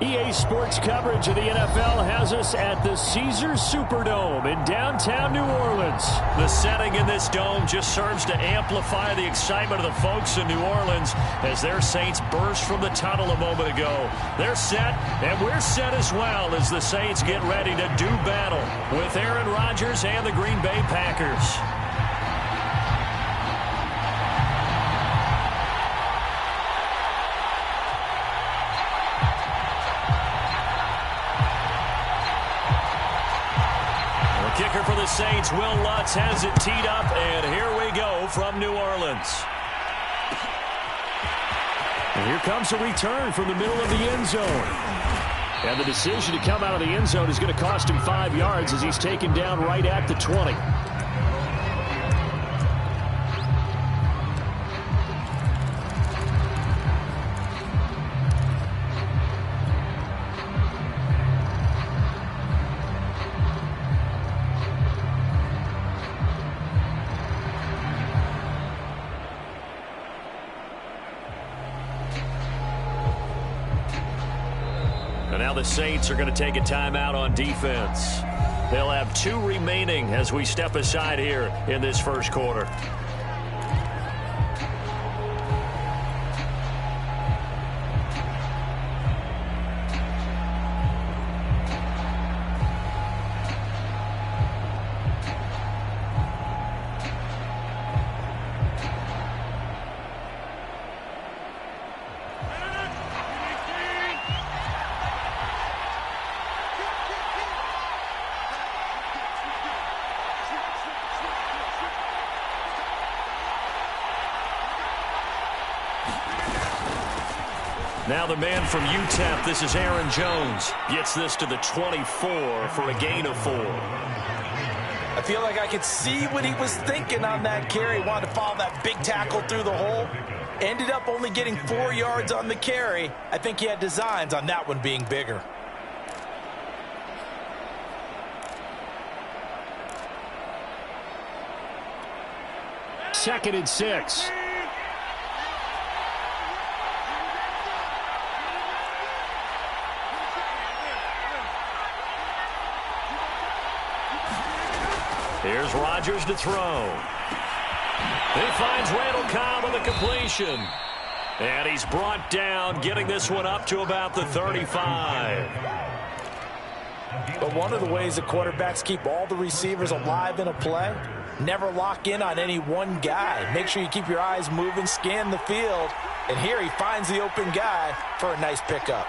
EA Sports coverage of the NFL has us at the Caesars Superdome in downtown New Orleans. The setting in this dome just serves to amplify the excitement of the folks in New Orleans as their Saints burst from the tunnel a moment ago. They're set, and we're set as well as the Saints get ready to do battle with Aaron Rodgers and the Green Bay Packers. Kicker for the Saints, Will Lutz, has it teed up, and here we go from New Orleans. And here comes a return from the middle of the end zone. And the decision to come out of the end zone is going to cost him 5 yards as he's taken down right at the 20. The Saints are going to take a timeout on defense. They'll have 2 remaining as we step aside here in this first quarter. Now the man from UTEP, this is Aaron Jones, gets this to the 24 for a gain of 4. I feel like I could see what he was thinking on that carry. Wanted to follow that big tackle through the hole. Ended up only getting 4 yards on the carry. I think he had designs on that one being bigger. Second and 6. Here's Rodgers to throw. He finds Randall Cobb with a completion. And he's brought down, getting this one up to about the 35. But one of the ways the quarterbacks keep all the receivers alive in a play, never lock in on any one guy. Make sure you keep your eyes moving, scan the field. And here he finds the open guy for a nice pickup.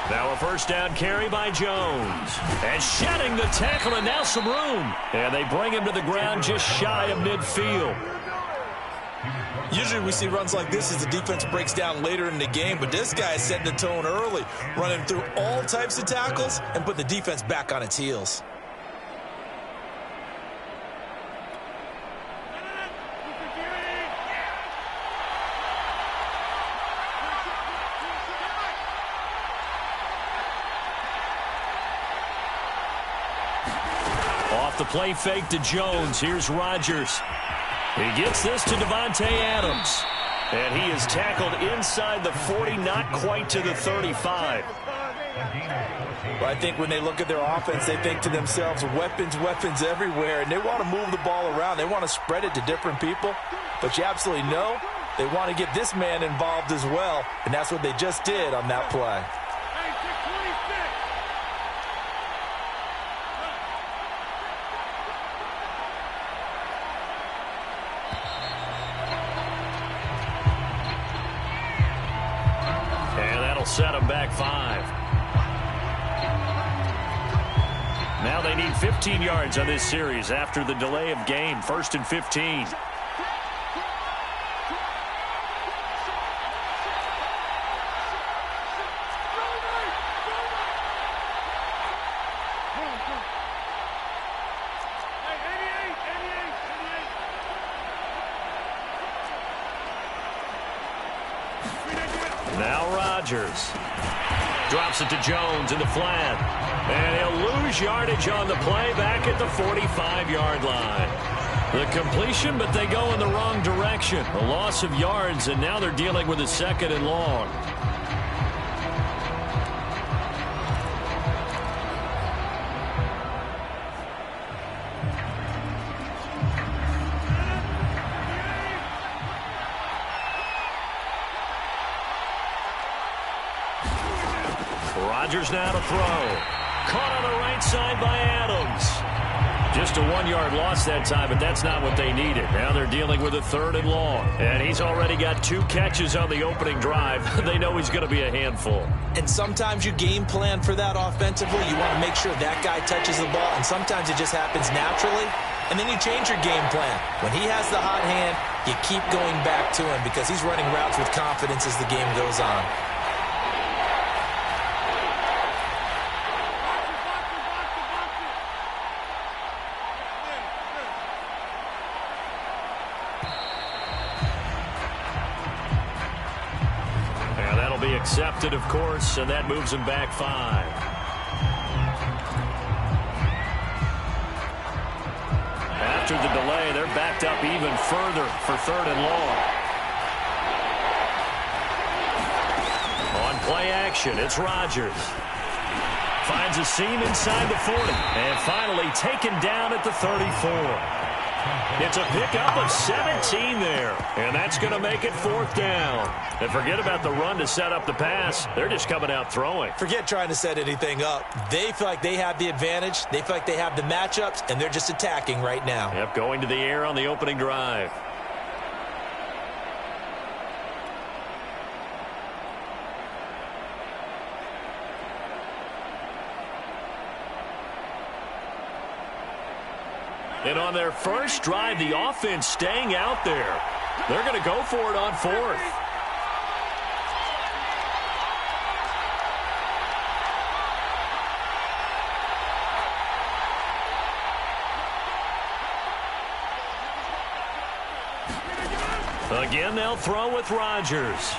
Now a first down carry by Jones. And shedding the tackle, and now some room. And they bring him to the ground just shy of midfield. Usually we see runs like this as the defense breaks down later in the game, but this guy is setting the tone early, running through all types of tackles and put the defense back on its heels. Off the play fake to Jones. Here's Rodgers. He gets this to Devontae Adams. And he is tackled inside the 40, not quite to the 35. Well, I think when they look at their offense, they think to themselves, weapons, weapons everywhere, and they want to move the ball around. They want to spread it to different people. But you absolutely know they want to get this man involved as well, and that's what they just did on that play. Set him back 5. Now they need 15 yards on this series after the delay of game. 1st and 15. Now Rodgers drops it to Jones in the flat. And he'll lose yardage on the play back at the 45-yard line. The completion, but they go in the wrong direction. A loss of yards, and now they're dealing with a 2nd and long. Rodgers now to throw. Caught on the right side by Adams. Just a 1-yard loss that time, but that's not what they needed. Now they're dealing with a 3rd and long. And he's already got 2 catches on the opening drive. They know he's going to be a handful. And sometimes you game plan for that offensively. You want to make sure that guy touches the ball, and sometimes it just happens naturally. And then you change your game plan. When he has the hot hand, you keep going back to him because he's running routes with confidence as the game goes on. Accepted, of course, and that moves him back 5. After the delay, they're backed up even further for 3rd and long. On play action, it's Rodgers. Finds a seam inside the 40, and finally taken down at the 34. It's a pickup of 17 there, and that's going to make it 4th down. And forget about the run to set up the pass. They're just coming out throwing. Forget trying to set anything up. They feel like they have the advantage. They feel like they have the matchups, and they're just attacking right now. Yep, going to the air on the opening drive. And on their first drive, the offense staying out there. They're going to go for it on 4th. Again, they'll throw with Rodgers.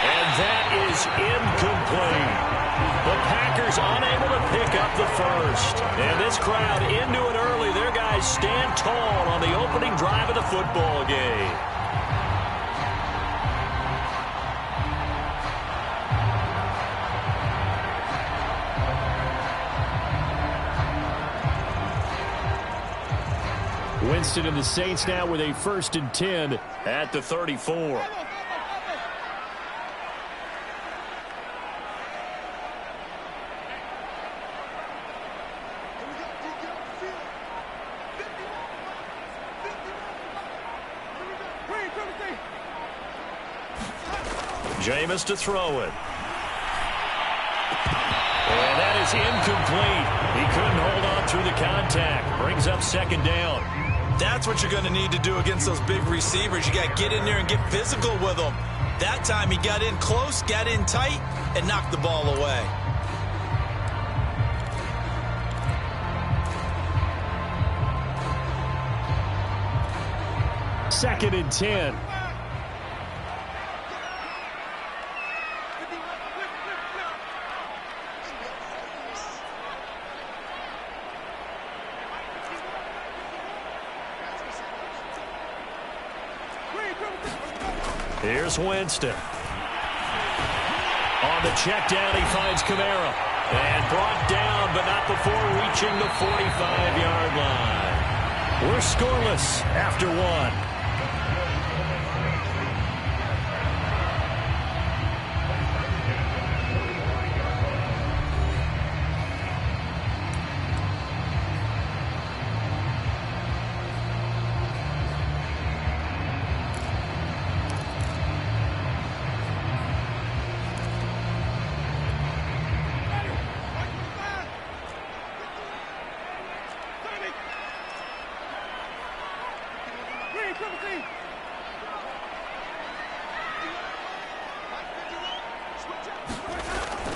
And that is incomplete. The Packers unable to pick up the first. And this crowd into it early. Their guys stand tall on the opening drive of the football game. Winston and the Saints now with a 1st and 10 at the 34. Jameis to throw it. And that is incomplete. He couldn't hold on through the contact. Brings up 2nd down. That's what you're going to need to do against those big receivers. You got to get in there and get physical with them. That time he got in close, got in tight, and knocked the ball away. Second and 10. Here's Winston. On the check down, he finds Kamara. And brought down, but not before reaching the 45-yard line. We're scoreless after 1.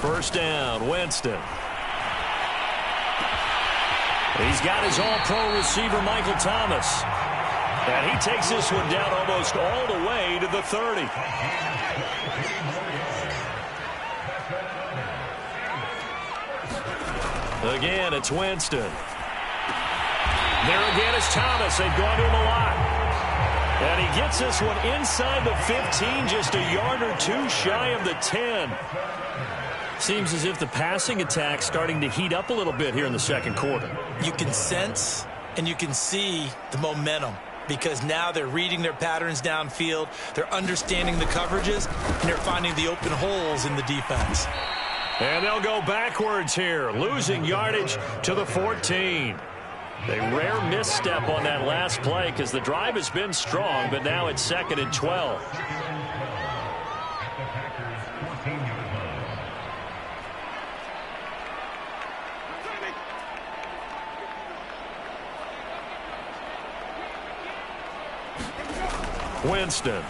First down, Winston. He's got his all-pro receiver, Michael Thomas. And he takes this one down almost all the way to the 30. Again, it's Winston. There again is Thomas. They've gone to him a lot. And he gets this one inside the 15, just a yard or two shy of the 10. Seems as if the passing attack's starting to heat up a little bit here in the second quarter. You can sense and you can see the momentum because now they're reading their patterns downfield, they're understanding the coverages, and they're finding the open holes in the defense. And they'll go backwards here, losing yardage to the 14. A rare misstep on that last play because the drive has been strong, but now it's 2nd and 12. Winston.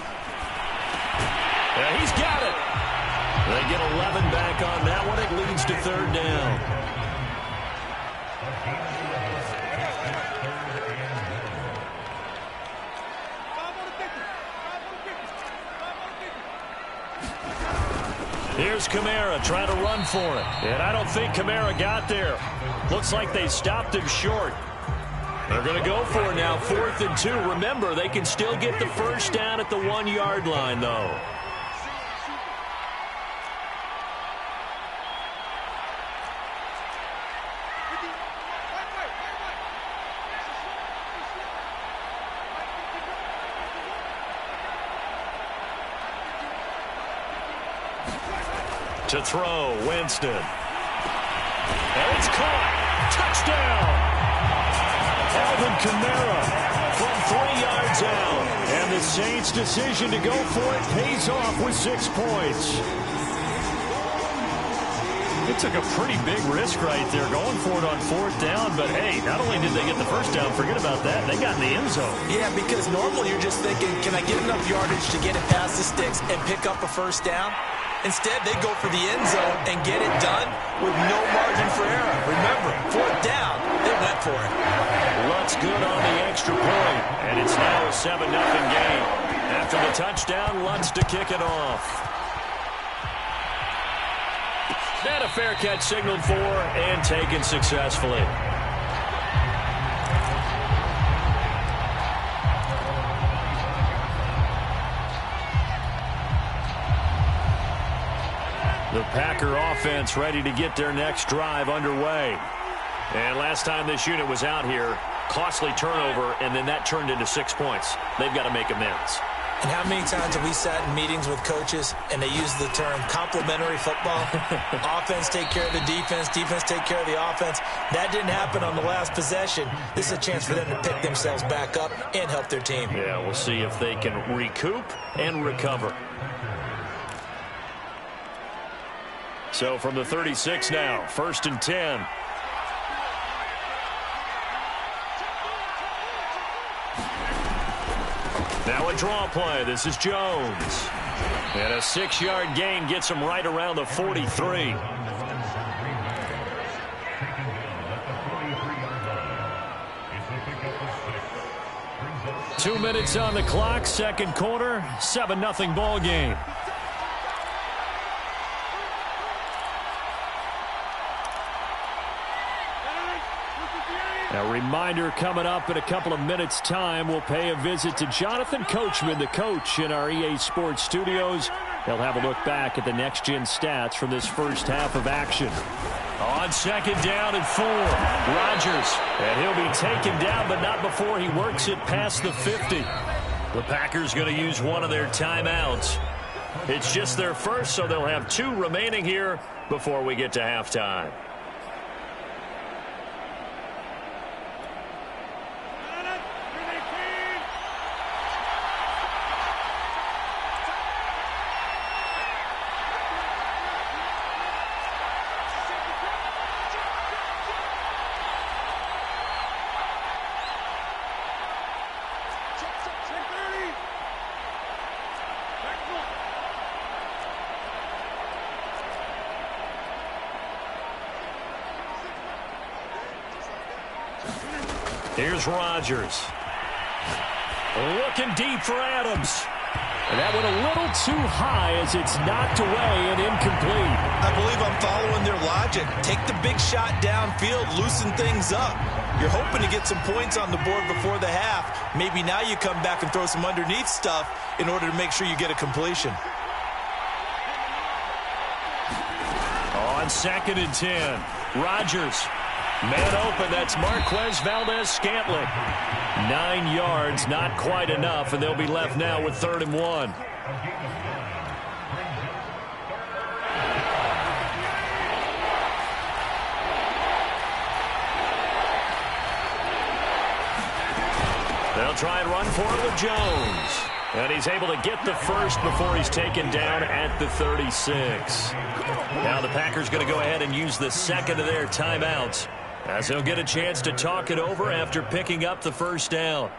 Yeah, he's got it. They get 11 back on that one. It leads to 3rd down. Here's Kamara trying to run for it. And I don't think Kamara got there. Looks like they stopped him short. They're going to go for it now, 4th and 2. Remember, they can still get the first down at the 1-yard line, though. To throw, Winston. And it's caught. Touchdown. Alvin Kamara from 3 yards out. And the Saints' decision to go for it pays off with 6 points. It took a pretty big risk right there going for it on 4th down. But, hey, not only did they get the first down, forget about that, they got in the end zone. Yeah, because normally you're just thinking, can I get enough yardage to get it past the sticks and pick up a first down? Instead, they go for the end zone and get it done with no margin for error. Remember, 4th down, they went for it. Lutt's good on the extra point, and it's now a 7-0 game. After the touchdown, Lutt's to kick it off. And a fair catch signaled for and taken successfully. The Packer offense ready to get their next drive underway. And last time this unit was out here, costly turnover, and then that turned into 6 points. They've got to make amends. And how many times have we sat in meetings with coaches and they use the term complementary football? Offense take care of the defense, defense take care of the offense. That didn't happen on the last possession. This is a chance for them to pick themselves back up and help their team. Yeah, we'll see if they can recoup and recover. So from the 36 now, 1st and 10. Now a draw play. This is Jones. And a 6-yard gain gets him right around the 43. Two minutes on the clock, second quarter, 7-0 ball game. A reminder coming up in a couple of minutes' time. We'll pay a visit to Jonathan Coachman, the coach in our EA Sports studios. They'll have a look back at the next-gen stats from this first half of action. On 2nd down and 4, Rodgers. And he'll be taken down, but not before he works it past the 50. The Packers going to use one of their timeouts. It's just their first, so they'll have 2 remaining here before we get to halftime. Here's Rodgers. Looking deep for Adams. And that went a little too high as it's knocked away and incomplete. I believe I'm following their logic. Take the big shot downfield, loosen things up. You're hoping to get some points on the board before the half. Maybe now you come back and throw some underneath stuff in order to make sure you get a completion. On 2nd and 10, Rodgers. Man open, that's Marquez Valdez-Scantling. 9 yards, not quite enough, and they'll be left now with 3rd and 1. They'll try and run for it with Jones. And he's able to get the first before he's taken down at the 36. Now the Packers going to go ahead and use the second of their timeouts, as he'll get a chance to talk it over after picking up the first down.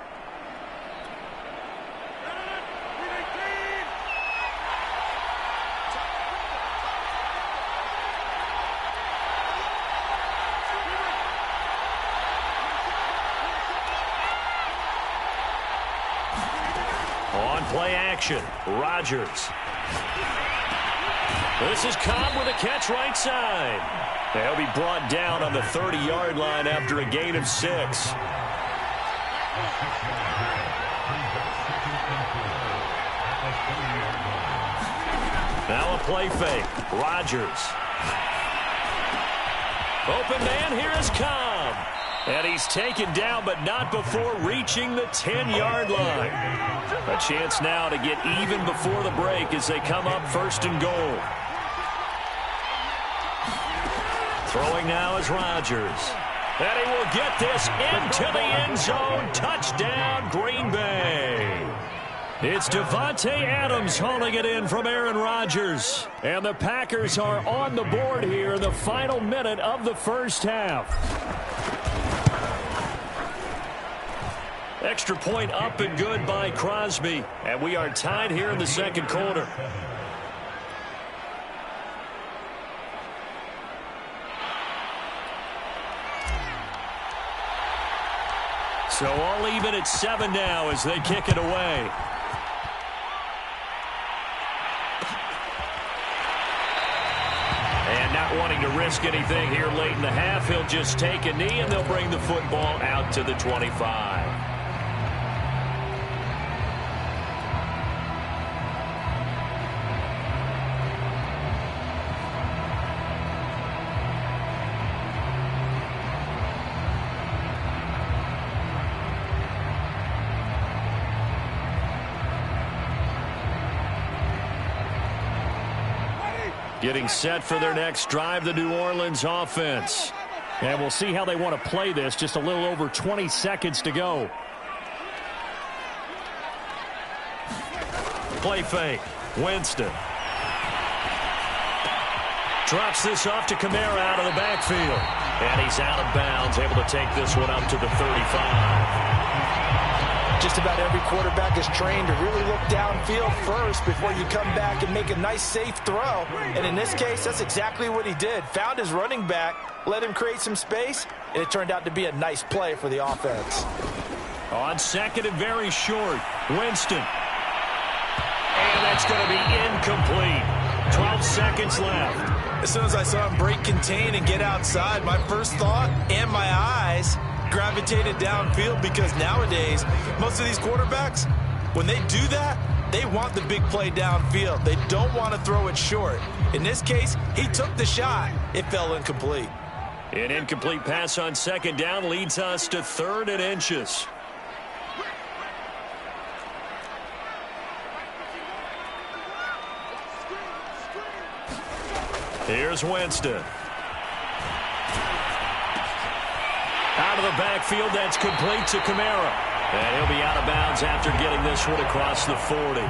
On play action, Rodgers. This is Cobb with a catch right side. They'll be brought down on the 30-yard line after a gain of 6. Now a play fake. Rodgers. Open man, here is Cobb. And he's taken down, but not before reaching the 10-yard line. A chance now to get even before the break as they come up 1st and goal. Throwing now is Rodgers. And he will get this into the end zone. Touchdown, Green Bay. It's Devontae Adams hauling it in from Aaron Rodgers. And the Packers are on the board here in the final minute of the first half. Extra point up and good by Crosby. And we are tied here in the second quarter. So all even at 7 now as they kick it away. And not wanting to risk anything here late in the half, he'll just take a knee and they'll bring the football out to the 25. Getting set for their next drive, the New Orleans offense. And we'll see how they want to play this. Just a little over 20 seconds to go. Play fake. Winston. Drops this off to Kamara out of the backfield. And he's out of bounds, able to take this one up to the 35. Just about every quarterback is trained to really look downfield first before you come back and make a nice, safe throw. And in this case, that's exactly what he did. Found his running back, let him create some space, and it turned out to be a nice play for the offense. On 2nd and very short, Winston. And that's going to be incomplete. 12 seconds left. As soon as I saw him break contain and get outside, my first thought and my eyes gravitated downfield, because nowadays most of these quarterbacks, when they do that, they want the big play downfield. They don't want to throw it short. In this case, he took the shot. It fell incomplete. An incomplete pass on 2nd down leads us to 3rd and inches. Here's Winston. Out of the backfield, that's complete to Kamara. And he'll be out of bounds after getting this one across the 40.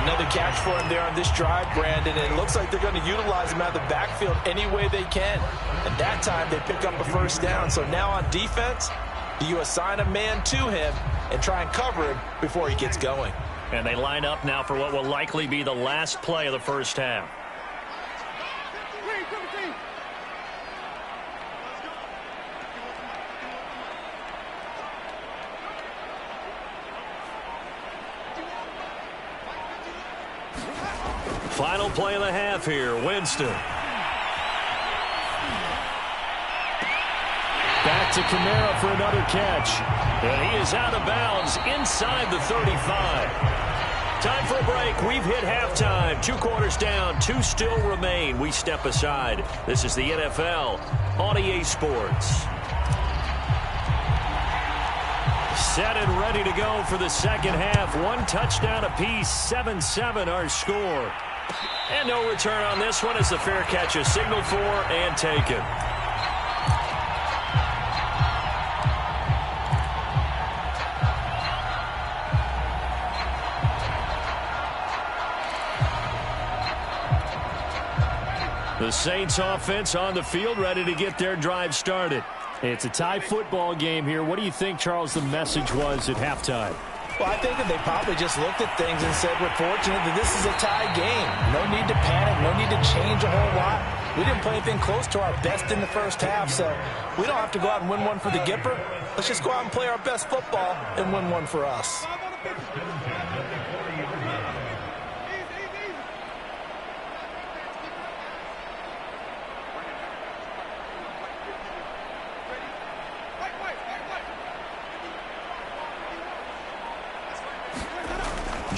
Another catch for him there on this drive, Brandon, and it looks like they're going to utilize him out of the backfield any way they can. And that time they pick up a first down. So now on defense, you assign a man to him and try and cover him before he gets going. And they line up now for what will likely be the last play of the first half. Final play of the half here. Winston. Back to Kamara for another catch. And he is out of bounds inside the 35. Time for a break. We've hit halftime. 2 quarters down. 2 still remain. We step aside. This is the NFL on EA Sports. Set and ready to go for the second half. 1 touchdown apiece. 7-7 our score. And no return on this one as the fair catch is signaled for and taken. The Saints offense on the field, ready to get their drive started. It's a tie football game here. What do you think, Charles, the message was at halftime? Well, I think that they probably just looked at things and said, we're fortunate that this is a tie game. No need to panic, no need to change a whole lot. We didn't play anything close to our best in the first half, so we don't have to go out and win one for the Gipper. Let's just go out and play our best football and win one for us.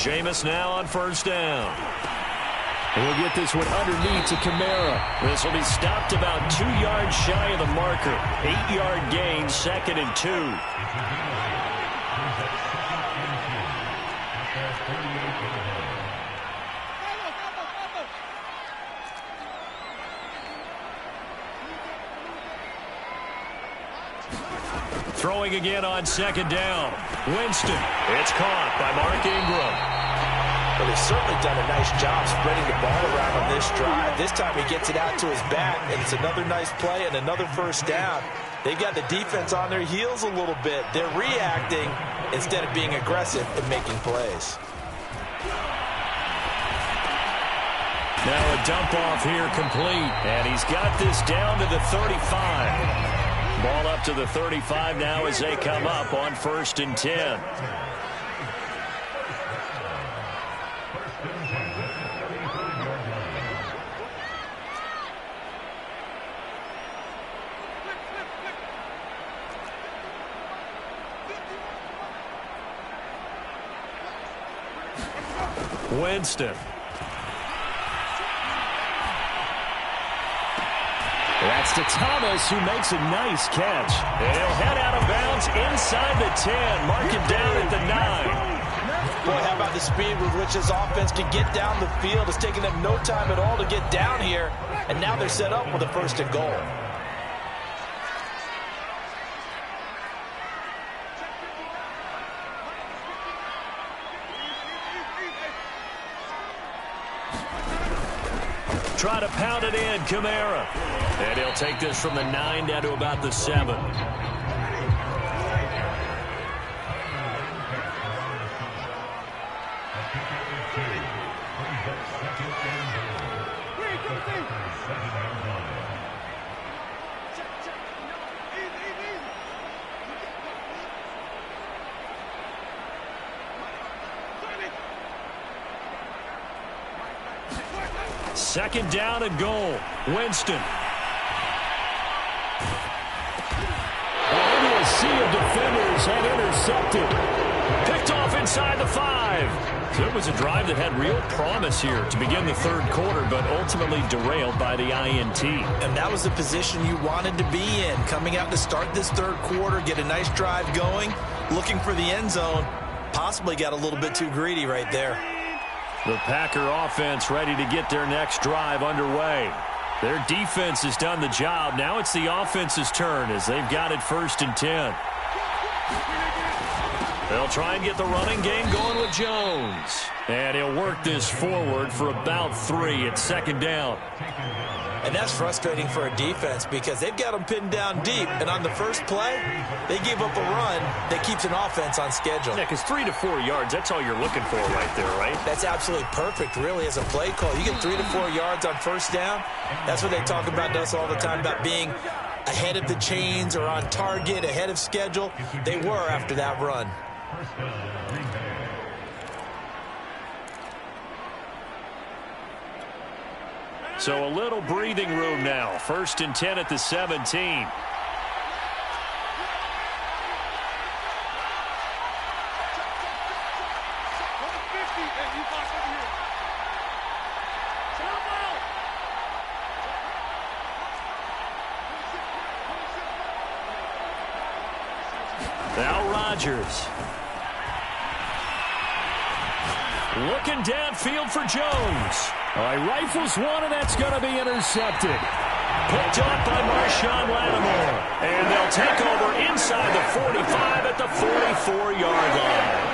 Jameis now on first down. And we'll get this one underneath to Kamara. This will be stopped about 2 yards shy of the marker. 8-yard gain, 2nd and 2. Throwing again on 2nd down. Winston. It's caught by Mark Ingram. Well, they've certainly done a nice job spreading the ball around on this drive. This time he gets it out to his back, and it's another nice play and another first down. They've got the defense on their heels a little bit. They're reacting instead of being aggressive and making plays. Now a dump off here complete, and he's got this down to the 35. Ball up to the 35 now as they come up on 1st and 10. Winston. That's to Thomas, who makes a nice catch. And he'll head out of bounds inside the 10. Mark it down at the 9. Boy, how about the speed with which this offense can get down the field? It's taking them no time at all to get down here. And now they're set up with a 1st and goal. Try to pound it in, Kamara. And he'll take this from the 9 down to about the 7. Second down and goal. Winston. Into a sea of defenders and intercepted. Picked off inside the 5. So it was a drive that had real promise here to begin the 3rd quarter, but ultimately derailed by the INT. And that was the position you wanted to be in. Coming out to start this 3rd quarter, get a nice drive going, looking for the end zone. Possibly got a little bit too greedy right there. The Packer offense ready to get their next drive underway. Their defense has done the job. Now it's the offense's turn as they've got it 1st and 10. They'll try and get the running game going with Jones. And he'll work this forward for about 3 at 2nd down. And that's frustrating for a defense because they've got them pinned down deep. And on the first play, they give up a run that keeps an offense on schedule. Yeah, because 3 to 4 yards, that's all you're looking for right there, right? That's absolutely perfect, really, as a play call. You get 3 to 4 yards on first down. That's what they talk about to us all the time, about being ahead of the chains or on target, ahead of schedule. They were after that run. So a little breathing room now. 1st and 10 at the 17. Now Rodgers. Looking downfield for Jones. All right, rifles one, and that's going to be intercepted. Picked up by Marshawn Lattimore. And they'll take over inside the 45 at the 44-yard line.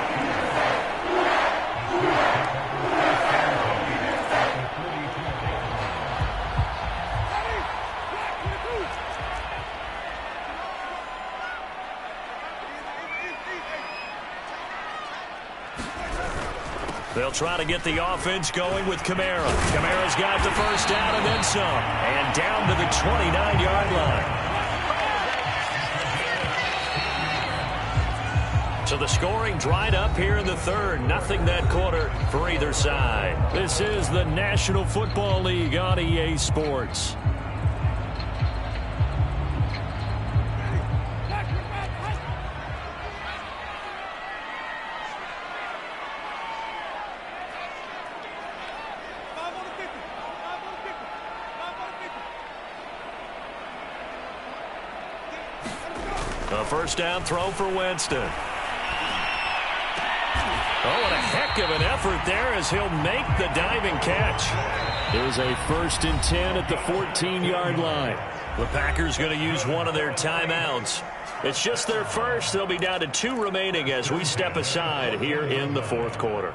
They'll try to get the offense going with Kamara. Kamara's got the first down and then some. And down to the 29-yard line. So the scoring dried up here in the third. Nothing that quarter for either side. This is the National Football League on EA Sports. A first down throw for Winston. Oh, and a heck of an effort there as he'll make the diving catch. There's a 1st and 10 at the 14-yard line. The Packers going to use one of their timeouts. It's just their first. They'll be down to 2 remaining as we step aside here in the 4th quarter.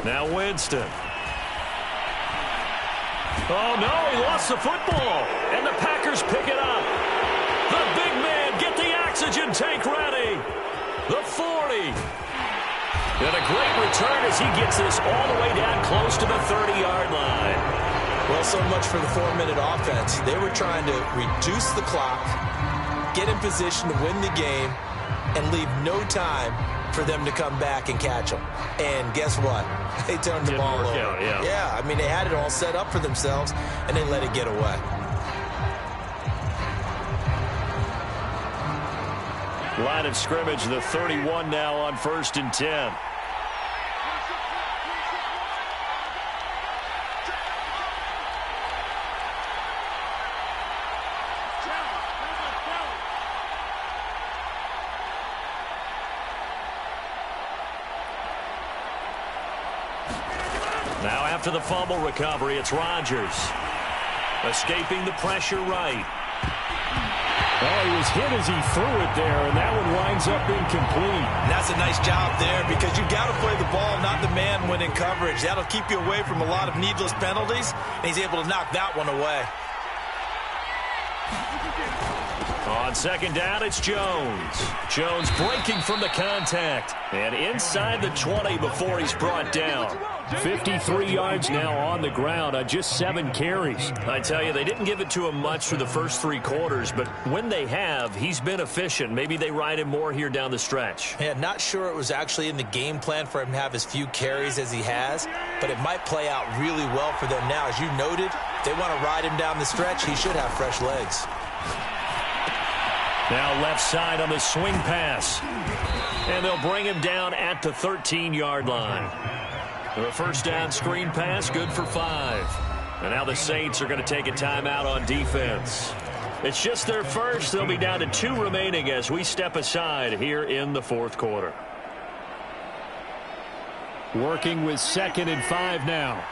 Now Winston. Oh, no, he lost the football. And the Packers pick it up. The big man, get the oxygen tank ready. The 40. And a great return as he gets this all the way down close to the 30-yard line. Well, so much for the 4-minute offense. They were trying to reduce the clock, get in position to win the game, and leave no time for them to come back and catch them. And guess what? They turned the ball over. Yeah, I mean, they had it all set up for themselves, and they let it get away. Line of scrimmage, the 31 now on 1st and 10. Now after the fumble recovery, it's Rodgers. Escaping the pressure right. Oh, he was hit as he threw it there, and that one winds up incomplete. And that's a nice job there because you've got to play the ball, not the man when in coverage. That'll keep you away from a lot of needless penalties, and he's able to knock that one away. On 2nd down, it's Jones. Jones breaking from the contact. And inside the 20 before he's brought down. 53 yards now on the ground on just 7 carries. I tell you, they didn't give it to him much for the first 3 quarters, but when they have, he's been efficient. Maybe they ride him more here down the stretch. Yeah, not sure it was actually in the game plan for him to have as few carries as he has, but it might play out really well for them now. As you noted, if they want to ride him down the stretch, he should have fresh legs. Now left side on the swing pass. And they'll bring him down at the 13-yard line. The first down screen pass, good for 5. And now the Saints are going to take a timeout on defense. It's just their first. They'll be down to 2 remaining as we step aside here in the 4th quarter. Working with 2nd and 5 now.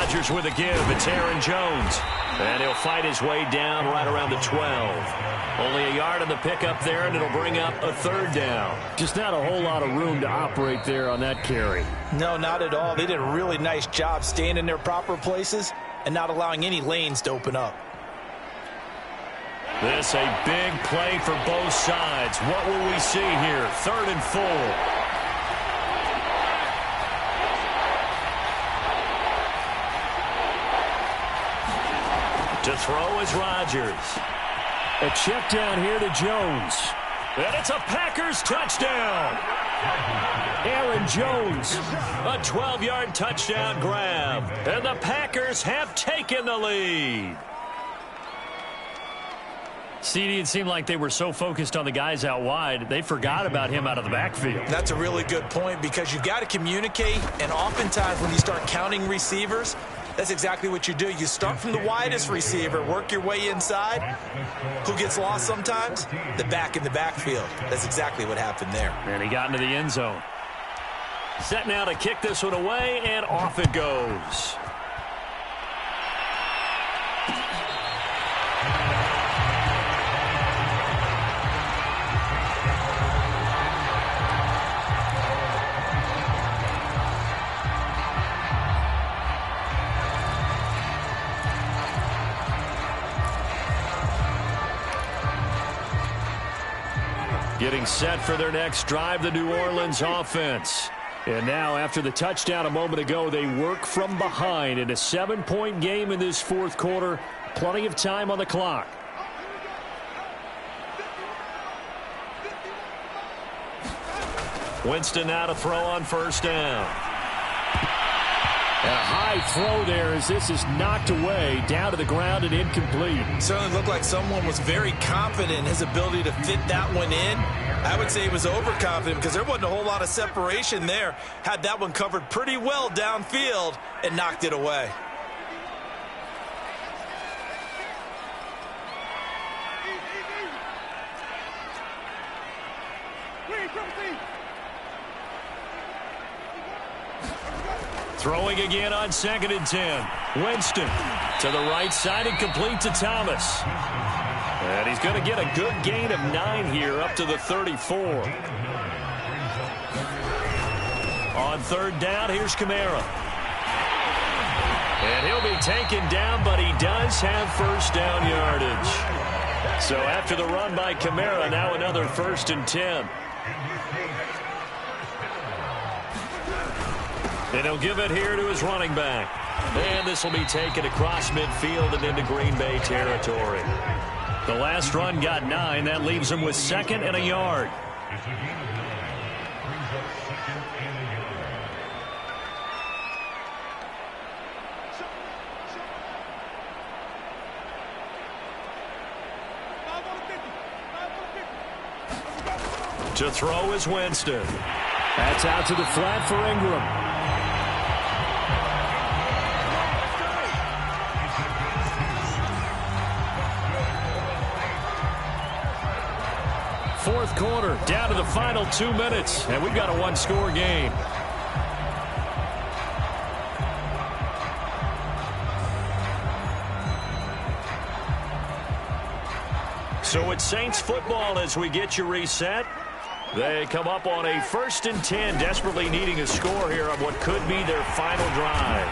Rodgers with a give. It's Aaron Jones. And he'll fight his way down right around the 12. Only a yard on the pickup there, and it'll bring up a third down. Just not a whole lot of room to operate there on that carry. No, not at all. They did a really nice job staying in their proper places and not allowing any lanes to open up. This a big play for both sides. What will we see here? 3rd and 4. To throw is Rodgers. A check down here to Jones. And it's a Packers touchdown. Aaron Jones. A 12-yard touchdown grab. And the Packers have taken the lead. CD, it seemed like they were so focused on the guys out wide, they forgot about him out of the backfield. That's a really good point because you've got to communicate, and oftentimes when you start counting receivers, that's exactly what you do. You start from the widest receiver, work your way inside. Who gets lost sometimes? The back in the backfield. That's exactly what happened there. And he got into the end zone. Set now to kick this one away, and off it goes. Getting set for their next drive, the New Orleans offense. And now, after the touchdown a moment ago, they work from behind in a 7-point game in this 4th quarter. Plenty of time on the clock. Winston now to throw on 1st down. And a high throw there as this is knocked away, down to the ground and incomplete. Certainly looked like someone was very confident in his ability to fit that one in. I would say he was overconfident because there wasn't a whole lot of separation there. Had that one covered pretty well downfield and knocked it away. Throwing again on 2nd and 10. Winston to the right side and complete to Thomas. And he's going to get a good gain of 9 here up to the 34. On 3rd down, here's Kamara. And he'll be taken down, but he does have 1st down yardage. So after the run by Kamara, now another 1st and 10. And he'll give it here to his running back. And this will be taken across midfield and into Green Bay territory. The last run got 9. That leaves him with 2nd and a yard. To throw is Winston. That's out to the flat for Ingram. Fourth quarter, down to the final 2 minutes, and we've got a 1-score game. So it's Saints football as we get you reset. They come up on a 1st and 10, desperately needing a score here on what could be their final drive.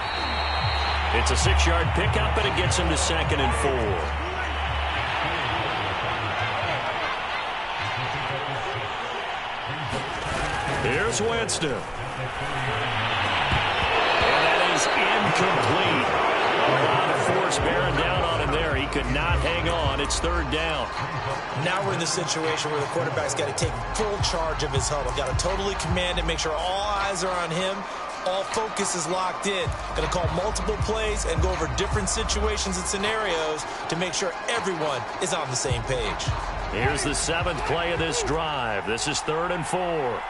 It's a 6-yard pickup, and it gets them to 2nd and 4. Here's Winston. And that is incomplete. A lot of force bearing down on him there. He could not hang on. It's 3rd down. Now we're in the situation where the quarterback's got to take full charge of his huddle. Got to totally command it, make sure all eyes are on him. All focus is locked in. Going to call multiple plays and go over different situations and scenarios to make sure everyone is on the same page. Here's the 7th play of this drive. This is 3rd and 4.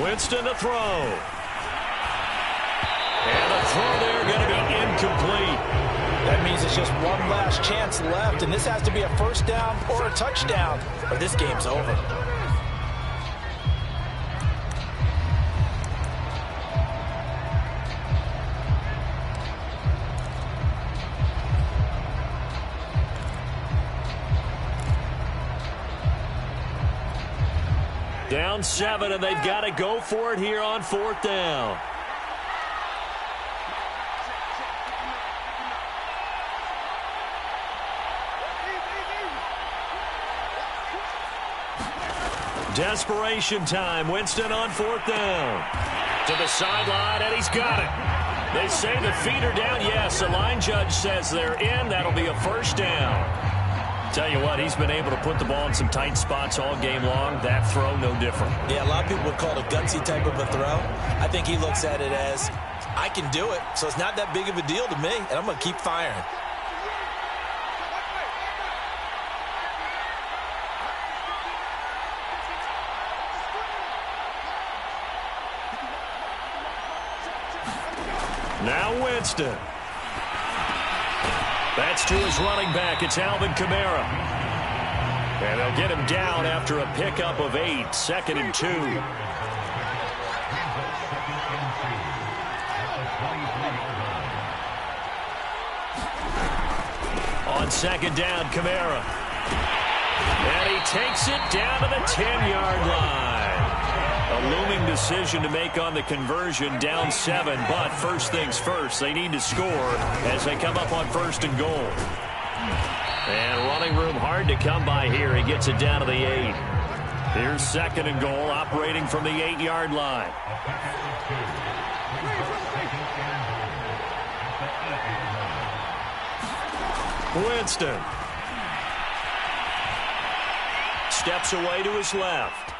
Winston to throw. And the throw there going to be incomplete. That means it's just one last chance left, and this has to be a 1st down or a touchdown, or this game's over. Down 7, and they've got to go for it here on 4th down. Desperation time. Winston on 4th down. To the sideline, and he's got it. They say the feet are down. Yes, the line judge says they're in. That'll be a 1st down. Tell you what, he's been able to put the ball in some tight spots all game long. That throw, no different. Yeah, a lot of people would call it a gutsy type of a throw. I think he looks at it as, I can do it, so it's not that big of a deal to me, and I'm going to keep firing. Now Winston. That's to his running back. It's Alvin Kamara. And they'll get him down after a pickup of 8. 2nd and 2. On 2nd down, Kamara. And he takes it down to the 10-yard line. A looming decision to make on the conversion, down 7. But first things first, they need to score as they come up on 1st and goal. And running room hard to come by here. He gets it down to the 8. Here's 2nd and goal, operating from the 8-yard line. Winston. Steps away to his left.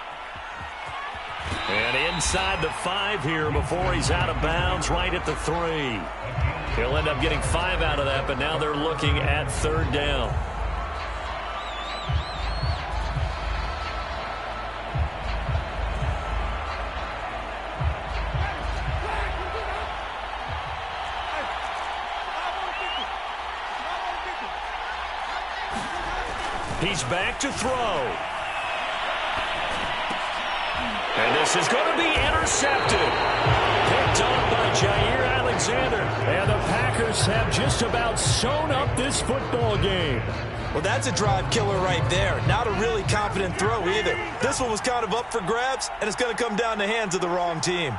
And inside the 5 here before he's out of bounds, right at the 3. He'll end up getting 5 out of that, but now they're looking at 3rd down. He's back to throw. And this is going to be intercepted. Picked off by Jair Alexander. And the Packers have just about sewn up this football game. Well, that's a drive killer right there. Not a really confident throw either. This one was kind of up for grabs, and it's going to come down the hands of the wrong team.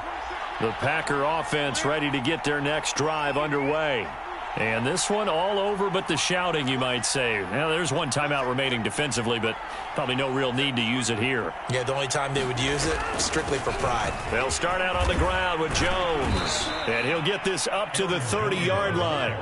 The Packer offense ready to get their next drive underway. And this one all over but the shouting, you might say. Now, there's one timeout remaining defensively, but probably no real need to use it here. Yeah, the only time they would use it, strictly for pride. They'll start out on the ground with Jones. And he'll get this up to the 30-yard line.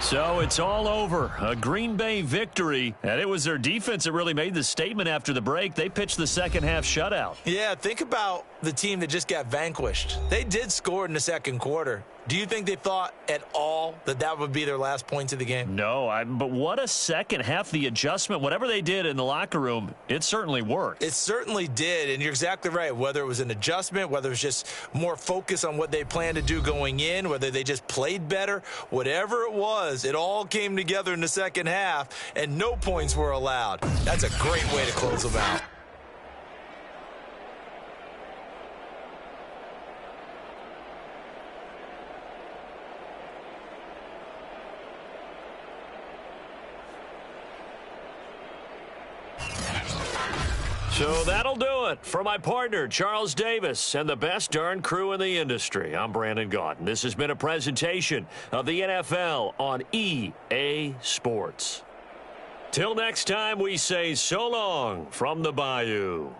So it's all over. A Green Bay victory. And it was their defense that really made the statement after the break. They pitched the second half shutout. Yeah, think about the team that just got vanquished. They did score in the 2nd quarter. Do you think they thought at all that that would be their last points of the game? No, but what a second half. The adjustment, whatever they did in the locker room, it certainly worked. It certainly did, and you're exactly right. Whether it was an adjustment, whether it was just more focus on what they planned to do going in, whether they just played better, whatever it was, it all came together in the second half, and no points were allowed. That's a great way to close them out. So that'll do it for my partner, Charles Davis, and the best darn crew in the industry. I'm Brandon Gaudin. This has been a presentation of the NFL on EA Sports. Till next time, we say so long from the Bayou.